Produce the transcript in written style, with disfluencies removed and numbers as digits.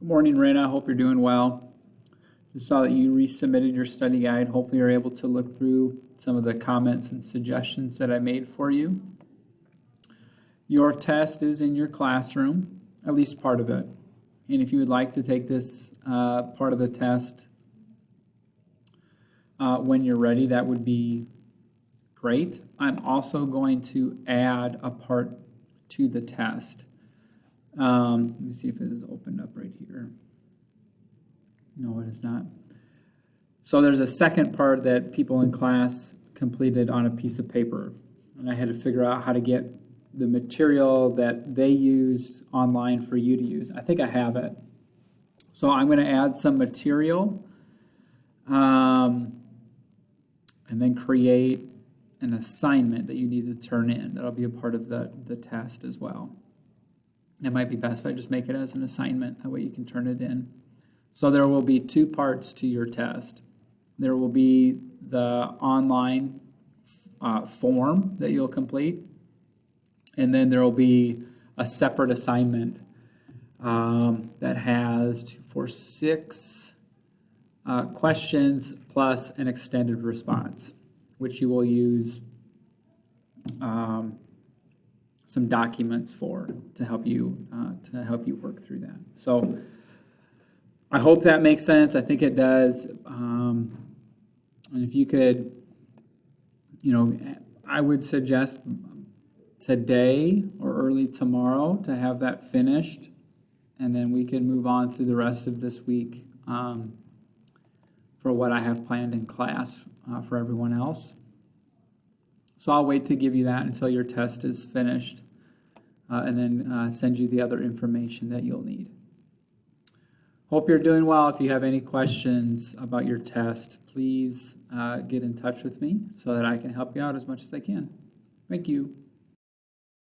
Good morning, Rena. Hope you're doing well. Just saw that you resubmitted your study guide. Hopefully you're able to look through some of the comments and suggestions that I made for you. Your test is in your classroom, at least part of it. And if you would like to take this part of the test when you're ready, that would be great. I'm also going to add a part to the test. Let me see if it is opened up right here. No, it is not. So there's a second part that people in class completed on a piece of paper. And I had to figure out how to get the material that they used online for you to use. I think I have it. So I'm going to add some material and then create an assignment that you need to turn in. That'll be a part of the test as well. It might be best if I just make it as an assignment. That way you can turn it in. So there will be two parts to your test. There will be the online form that you'll complete, and then there will be a separate assignment that has for 6 questions plus an extended response, which you will use some documents to help you work through that. So I hope that makes sense. I think it does. And if you could, I would suggest today or early tomorrow to have that finished, and then we can move on through the rest of this week for what I have planned in class for everyone else. So I'll wait to give you that until your test is finished, and then send you the other information that you'll need. Hope you're doing well. If you have any questions about your test, please get in touch with me so that I can help you out as much as I can. Thank you.